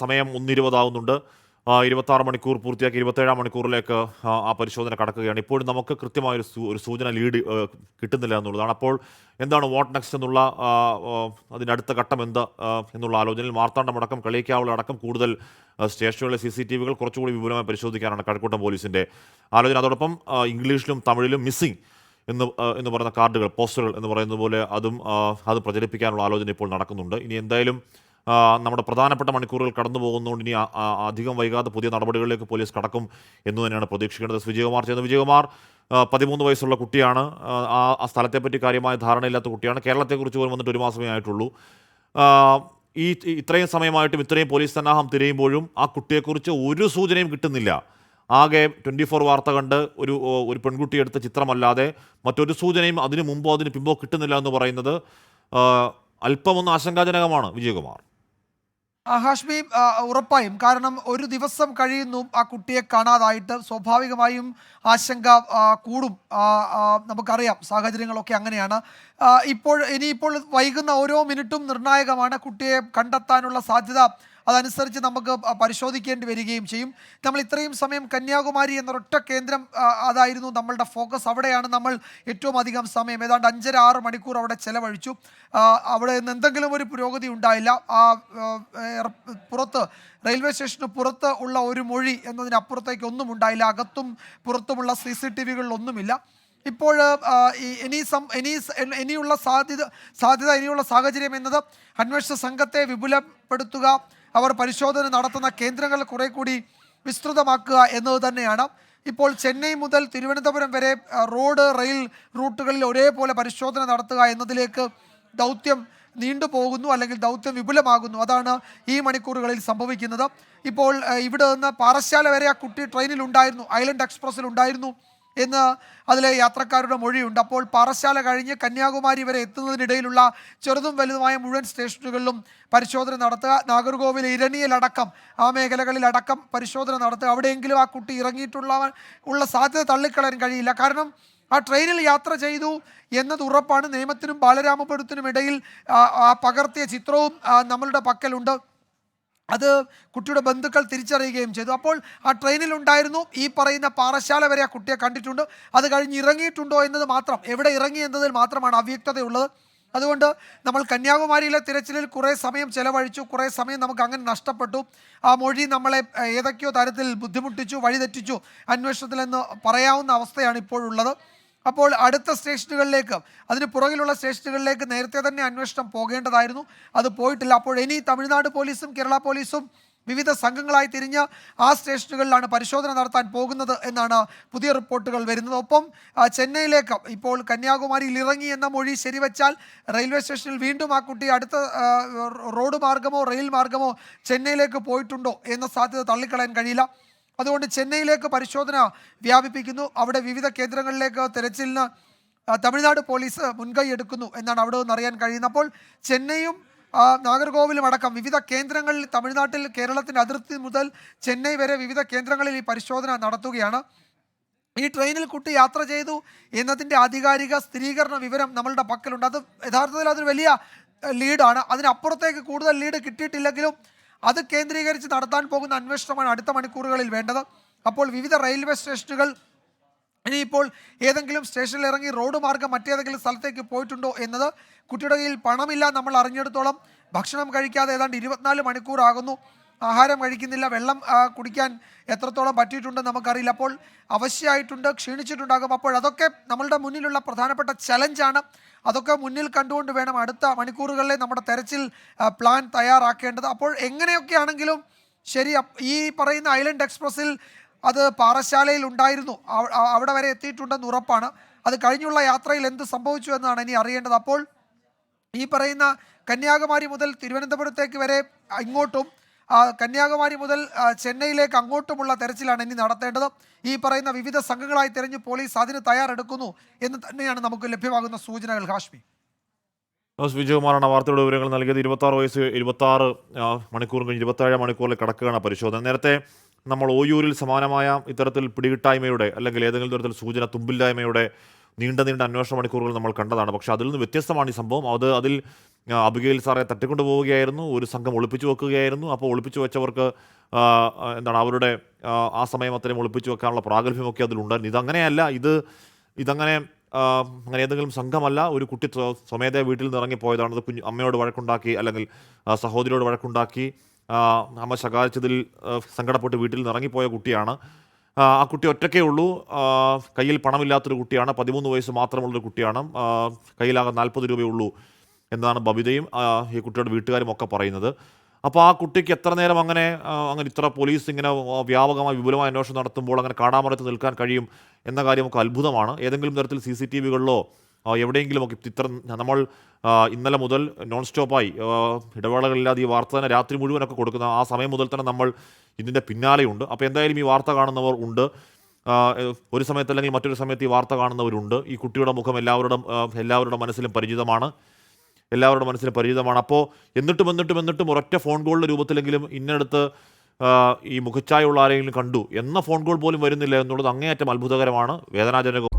സമയം 1:20 26 മണിക്കൂർ പൂർത്തിയാക്കി 27 മണിക്കൂറിലേക്ക് ആ പരിശോധന കടക്കുകയാണ്. ഇപ്പോഴും നമുക്ക് കൃത്യമായൊരു ഒരു സൂചന ലീഡ് കിട്ടുന്നില്ല എന്നുള്ളതാണ്. അപ്പോൾ എന്താണ് വാട്ട് നെക്സ്റ്റ് എന്നുള്ള അതിൻ്റെ അടുത്ത ഘട്ടം എന്ത് എന്നുള്ള ആലോചനയിൽ മാർത്താണ്ഡമടക്കം കളിയിക്കാവുള്ളടക്കം കൂടുതൽ സ്റ്റേഷനുകളിലെ CCTV-കൾ കുറച്ചുകൂടി വിപുലമായി പരിശോധിക്കാനാണ് കഴക്കൂട്ടം പോലീസിൻ്റെ ആലോചന. അതോടൊപ്പം ഇംഗ്ലീഷിലും തമിഴിലും മിസ്സിംഗ് എന്ന് പറയുന്ന കാർഡുകൾ, പോസ്റ്ററുകൾ എന്ന് പറയുന്നത് പോലെ അത് പ്രചരിപ്പിക്കാനുള്ള ആലോചന ഇപ്പോൾ നടക്കുന്നുണ്ട്. ഇനി എന്തായാലും നമ്മുടെ പ്രധാനപ്പെട്ട മണിക്കൂറുകൾ കടന്നു പോകുന്നതുകൊണ്ട് ഇനി അധികം വൈകാതെ പുതിയ നടപടികളിലേക്ക് പോലീസ് കടക്കും എന്ന് തന്നെയാണ് പ്രതീക്ഷിക്കേണ്ടത്. വിജയകുമാർ ചെയ്യുന്നത്. വിജയകുമാർ 13 വയസ്സുള്ള കുട്ടിയാണ്. ആ സ്ഥലത്തെപ്പറ്റി കാര്യമായ ധാരണയില്ലാത്ത കുട്ടിയാണ്. കേരളത്തെക്കുറിച്ച് പോലും വന്നിട്ട് 1 മാസമേ ആയിട്ടുള്ളൂ. ഇത്രയും സമയമായിട്ടും ഇത്രയും പോലീസ് സന്നാഹം തിരയുമ്പോഴും ആ കുട്ടിയെക്കുറിച്ച് ഒരു സൂചനയും കിട്ടുന്നില്ല. ആകെ 24 വാർത്ത കണ്ട് ഒരു പെൺകുട്ടിയെടുത്ത ചിത്രമല്ലാതെ മറ്റൊരു സൂചനയും അതിന് മുമ്പോ അതിന് പിമ്പോ കിട്ടുന്നില്ല എന്ന് പറയുന്നത് അല്പമൊന്ന് ആശങ്കാജനകമാണ്. വിജയകുമാർ. ഹാഷ്മി, ഉറപ്പായും. കാരണം ഒരു ദിവസം കഴിയുന്നു ആ കുട്ടിയെ കാണാതായിട്ട്. സ്വാഭാവികമായും ആശങ്ക കൂടും. നമുക്കറിയാം, സാഹചര്യങ്ങളൊക്കെ അങ്ങനെയാണ്. ഇനിയിപ്പോൾ വൈകുന്ന ഓരോ മിനിറ്റും നിർണായകമാണ്. കുട്ടിയെ കണ്ടെത്താനുള്ള സാധ്യത അതനുസരിച്ച് നമുക്ക് പരിശോധിക്കേണ്ടി വരികയും ചെയ്യും. നമ്മൾ ഇത്രയും സമയം കന്യാകുമാരി എന്നൊരൊറ്റ കേന്ദ്രം അതായിരുന്നു നമ്മളുടെ ഫോക്കസ്. അവിടെയാണ് നമ്മൾ ഏറ്റവും അധികം സമയം, ഏതാണ്ട് 5.5-6 മണിക്കൂർ അവിടെ ചെലവഴിച്ചു. അവിടെ നിന്ന് എന്തെങ്കിലും ഒരു പുരോഗതി ഉണ്ടായില്ല. പുറത്ത് റെയിൽവേ സ്റ്റേഷന് പുറത്ത് ഉള്ള ഒരു മൊഴി എന്നതിനപ്പുറത്തേക്ക് ഒന്നും ഉണ്ടായില്ല. അകത്തും പുറത്തുമുള്ള CCTV-കളിലൊന്നുമില്ല. ഇപ്പോൾ ഇനിയുള്ള ഇനിയുള്ള സാഹചര്യം എന്നത് അന്വേഷണ സംഘത്തെ വിപുലപ്പെടുത്തുക, അവർ പരിശോധന നടത്തുന്ന കേന്ദ്രങ്ങൾ കുറെ കൂടി വിസ്തൃതമാക്കുക എന്നത് തന്നെയാണ്. ഇപ്പോൾ ചെന്നൈ മുതൽ തിരുവനന്തപുരം വരെ റോഡ്, റെയിൽ റൂട്ടുകളിൽ ഒരേപോലെ പരിശോധന നടത്തുക എന്നതിലേക്ക് ദൗത്യം നീണ്ടുപോകുന്നു, അല്ലെങ്കിൽ ദൗത്യം വിപുലമാകുന്നു. അതാണ് ഈ മണിക്കൂറുകളിൽ സംഭവിക്കുന്നത്. ഇപ്പോൾ ഇവിടെ നിന്ന് പാറശാല വരെ ആ കുട്ടി ട്രെയിനിലുണ്ടായിരുന്നു, ഐലൻഡ് എക്സ്പ്രസ്സിൽ ഉണ്ടായിരുന്നു എന്ന് അതിലെ യാത്രക്കാരുടെ മൊഴിയുണ്ട്. അപ്പോൾ പാറശാല കഴിഞ്ഞ് കന്യാകുമാരി വരെ എത്തുന്നതിനിടയിലുള്ള ചെറുതും വലുതുമായ മുഴുവൻ സ്റ്റേഷനുകളിലും പരിശോധന നടത്തുക. നാഗർകോവിൽ, ഇരണിയിലടക്കം ആ മേഖലകളിലടക്കം പരിശോധന നടത്തുക. അവിടെയെങ്കിലും ആ കുട്ടി ഇറങ്ങിയിട്ടുള്ള സാധ്യത തള്ളിക്കളയാൻ കഴിയില്ല. കാരണം ആ ട്രെയിനിൽ യാത്ര ചെയ്തു എന്നത് ഉറപ്പാണ്. നിയമത്തിനും ബാലരാമപുരത്തിനും ഇടയിൽ പകർത്തിയ ചിത്രവും നമ്മളുടെ പക്കലുണ്ട്. അത് കുട്ടിയുടെ ബന്ധുക്കൾ തിരിച്ചറിയുകയും ചെയ്തു. അപ്പോൾ ആ ട്രെയിനിലുണ്ടായിരുന്നു. ഈ പറയുന്ന പാറശാല വരെ ആ കുട്ടിയെ കണ്ടിട്ടുണ്ട്. അത് കഴിഞ്ഞ് ഇറങ്ങിയിട്ടുണ്ടോ എന്നത് മാത്രം, എവിടെ ഇറങ്ങി എന്നതിൽ മാത്രമാണ് അവ്യക്തതയുള്ളത്. അതുകൊണ്ട് നമ്മൾ കന്യാകുമാരിയിലെ തിരച്ചിലിൽ കുറേ സമയം ചെലവഴിച്ചു. കുറേ സമയം നമുക്ക് അങ്ങനെ നഷ്ടപ്പെട്ടു. ആ മൊഴി നമ്മളെ ഏതൊക്കെയോ തരത്തിൽ ബുദ്ധിമുട്ടിച്ചു, വഴിതെറ്റിച്ചു അന്വേഷണത്തിലെന്ന് പറയാവുന്ന അവസ്ഥയാണ് ഇപ്പോഴുള്ളത്. അപ്പോൾ അടുത്ത സ്റ്റേഷനുകളിലേക്ക്, അതിന് പുറകിലുള്ള സ്റ്റേഷനുകളിലേക്ക് നേരത്തെ തന്നെ അന്വേഷണം പോകേണ്ടതായിരുന്നു. അത് പോയിട്ടില്ല. അപ്പോൾ ഇനി തമിഴ്നാട് പോലീസും കേരള പോലീസും വിവിധ സംഘങ്ങളായി തിരിഞ്ഞ് ആ സ്റ്റേഷനുകളിലാണ് പരിശോധന നടത്താൻ പോകുന്നത് എന്നാണ് പുതിയ റിപ്പോർട്ടുകൾ വരുന്നത്. ഒപ്പം ചെന്നൈയിലേക്ക്, ഇപ്പോൾ കന്യാകുമാരിയിൽ ഇറങ്ങി എന്ന മൊഴി ശരിവെച്ചാൽ റെയിൽവേ സ്റ്റേഷനിൽ വീണ്ടും ആ കുട്ടി അടുത്ത റോഡ് മാർഗമോ റെയിൽ മാർഗമോ ചെന്നൈയിലേക്ക് പോയിട്ടുണ്ടോ എന്ന സാധ്യത തള്ളിക്കളയാൻ കഴിയില്ല. അതുകൊണ്ട് ചെന്നൈയിലേക്ക് പരിശോധന വ്യാപിപ്പിക്കുന്നു. അവിടെ വിവിധ കേന്ദ്രങ്ങളിലേക്ക് തെരച്ചിലിന് തമിഴ്നാട് പോലീസ് മുൻകൈ എടുക്കുന്നു എന്നാണ് അവിടെ നിന്ന് അറിയാൻ കഴിയുന്നത്. അപ്പോൾ ചെന്നൈയും നാഗർകോവിലും അടക്കം വിവിധ കേന്ദ്രങ്ങളിൽ, തമിഴ്നാട്ടിൽ കേരളത്തിൻ്റെ അതിർത്തി മുതൽ ചെന്നൈ വരെ വിവിധ കേന്ദ്രങ്ങളിൽ ഈ പരിശോധന നടത്തുകയാണ്. ഈ ട്രെയിനിൽ കുട്ടി യാത്ര ചെയ്തു എന്നതിൻ്റെ ആധികാരിക സ്ഥിരീകരണ വിവരം നമ്മളുടെ പക്കലുണ്ട്. അത് യഥാർത്ഥത്തിൽ അതൊരു വലിയ ലീഡാണ്. അതിനപ്പുറത്തേക്ക് കൂടുതൽ ലീഡ് കിട്ടിയിട്ടില്ലെങ്കിലും അത് കേന്ദ്രീകരിച്ച് നടത്താൻ പോകുന്ന അന്വേഷണമാണ് അടുത്ത മണിക്കൂറുകളിൽ വേണ്ടത്. അപ്പോൾ വിവിധ റെയിൽവേ സ്റ്റേഷനുകൾ, ഇനിയിപ്പോൾ ഏതെങ്കിലും സ്റ്റേഷനിൽ ഇറങ്ങി റോഡ് മാർഗം മറ്റേതെങ്കിലും സ്ഥലത്തേക്ക് പോയിട്ടുണ്ടോ എന്നത്, കുട്ടിയുടെ കയ്യിൽ പണമില്ല, നമ്മൾ അറിഞ്ഞെടുത്തോളം ഭക്ഷണം കഴിക്കാതെ ഏതാണ്ട് 24 മണിക്കൂറാകുന്നു, ആഹാരം കഴിക്കുന്നില്ല, വെള്ളം കുടിക്കാൻ എത്രത്തോളം പറ്റിയിട്ടുണ്ടെന്ന് നമുക്കറിയില്ല. അപ്പോൾ അവശ്യമായിട്ടുണ്ട്, ക്ഷീണിച്ചിട്ടുണ്ടാകും. അപ്പോൾ അതൊക്കെ നമ്മളുടെ മുന്നിലുള്ള പ്രധാനപ്പെട്ട ചലഞ്ചാണ്. അതൊക്കെ മുന്നിൽ കണ്ടുകൊണ്ട് വേണം അടുത്ത മണിക്കൂറുകളിലെ നമ്മുടെ തെരച്ചിൽ പ്ലാൻ തയ്യാറാക്കേണ്ടത്. അപ്പോൾ എങ്ങനെയൊക്കെയാണെങ്കിലും ശരി, ഈ പറയുന്ന ഐലൻഡ് എക്സ്പ്രസ്സിൽ അത് പാറശാലയിൽ ഉണ്ടായിരുന്നു, അവിടെ വരെ എത്തിയിട്ടുണ്ടെന്ന് ഉറപ്പാണ്. അത് കഴിഞ്ഞുള്ള യാത്രയിൽ എന്ത് സംഭവിച്ചു എന്നാണ് ഇനി അറിയേണ്ടത്. അപ്പോൾ ഈ പറയുന്ന കന്യാകുമാരി മുതൽ തിരുവനന്തപുരത്തേക്ക് വരെ ഇങ്ങോട്ടും, കന്യാകുമാരി മുതൽ ചെന്നൈയിലേക്ക് അങ്ങോട്ടുമുള്ള തെരച്ചിലാണ് ഇനി നടത്തേണ്ടത്. ഈ പറയുന്ന വിവിധ സംഘങ്ങളായി തിരഞ്ഞ് പോലീസ് അതിന് തയ്യാറെടുക്കുന്നു എന്ന് തന്നെയാണ് നമുക്ക് ലഭ്യമാകുന്ന സൂചനകൾ. ഹാഷ്മി. വിജയകുമാറാണ് വാർത്തയുടെ വിവരങ്ങൾ നൽകിയത്. 26 വയസ്സ്, 26 മണിക്കൂർ കഴിഞ്ഞ് 27 മണിക്കൂറിൽ കടക്കുകയാണ് പരിശോധന. നേരത്തെ നമ്മൾ ഓയൂരിൽ സമാനമായ ഇത്തരത്തിൽ പിടികിട്ടായ്മയുടെ അല്ലെങ്കിൽ ഏതെങ്കിലും തരത്തിൽ സൂചന തുമ്പില്ലായ്മയുടെ നീണ്ട അന്വേഷണ മണിക്കൂറുകൾ നമ്മൾ കണ്ടതാണ്. പക്ഷേ അതിൽ നിന്ന് വ്യത്യസ്തമാണ് ഈ സംഭവം. അതിൽ അബിഗെയിൽ സാറെ തട്ടിക്കൊണ്ടു പോവുകയായിരുന്നു, ഒരു സംഘം ഒളിപ്പിച്ചു വെക്കുകയായിരുന്നു. അപ്പോൾ ഒളിപ്പിച്ചു വെച്ചവർക്ക് എന്താണ് അവരുടെ ആ സമയം അത്രയും ഒളിപ്പിച്ചു വെക്കാനുള്ള പ്രാഗൽഭ്യമൊക്കെ അതിലുണ്ടായിരുന്നു. ഇതങ്ങനെയല്ല. ഇതങ്ങനെ അങ്ങനെ ഏതെങ്കിലും സംഘമല്ല. ഒരു കുട്ടി സ്വമേധയാ വീട്ടിൽ നിന്ന് ഇറങ്ങിപ്പോയതാണ്. അത് അമ്മയോട് വഴക്കുണ്ടാക്കി, അല്ലെങ്കിൽ സഹോദരിയോട് വഴക്കുണ്ടാക്കി, അമ്മ ശകാരിച്ചതിൽ സങ്കടപ്പെട്ട് വീട്ടിൽ നിന്ന് ഇറങ്ങിപ്പോയ കുട്ടിയാണ്. ആ കുട്ടി ഒറ്റയ്ക്കേ ഉള്ളൂ. കയ്യിൽ പണമില്ലാത്തൊരു കുട്ടിയാണ്. 13 വയസ്സ് മാത്രമുള്ളൊരു കുട്ടിയാണ്. കയ്യിലാകെ 40 രൂപയേ ഉള്ളൂ എന്നാണ് ബബിതയും ഈ കുട്ടിയുടെ വീട്ടുകാരും ഒക്കെ പറയുന്നത്. അപ്പോൾ ആ കുട്ടിക്ക് എത്ര നേരം അങ്ങനെ ഇത്ര പോലീസ് ഇങ്ങനെ വ്യാപകമായി വിപുലമായ അന്വേഷണം നടത്തുമ്പോൾ അങ്ങനെ കാണാമറയത്ത് നിൽക്കാൻ കഴിയും എന്ന കാര്യമൊക്കെ അത്ഭുതമാണ്. ഏതെങ്കിലും തരത്തിൽ CCTV-കളിലോ എവിടെയെങ്കിലുമൊക്കെ ഇത്തരം നമ്മൾ ഇന്നലെ മുതൽ നോൺ സ്റ്റോപ്പായി ഇടവേളകളില്ലാതെ ഈ വാർത്ത തന്നെ രാത്രി മുഴുവനൊക്കെ കൊടുക്കുന്ന ആ സമയം മുതൽ തന്നെ നമ്മൾ ഇതിൻ്റെ പിന്നാലെയുണ്ട്. അപ്പോൾ എന്തായാലും ഈ വാർത്ത കാണുന്നവർ ഉണ്ട്. ഒരു സമയത്ത് അല്ലെങ്കിൽ മറ്റൊരു സമയത്ത് ഈ വാർത്ത കാണുന്നവരുണ്ട്. ഈ കുട്ടിയുടെ മുഖം എല്ലാവരുടെ മനസ്സിലും പരിചിതമാണ്. അപ്പോൾ എന്നിട്ടും ഒരൊറ്റ ഫോൺ കോളിൻ്റെ രൂപത്തിലെങ്കിലും ഇന്നടുത്ത് ഈ മുഖച്ഛായുള്ള ആരെങ്കിലും കണ്ടു എന്ന ഫോൺ കോൾ പോലും വരുന്നില്ല എന്നുള്ളത് അങ്ങേയറ്റം അത്ഭുതകരമാണ്, വേദനാജനകമാണ്.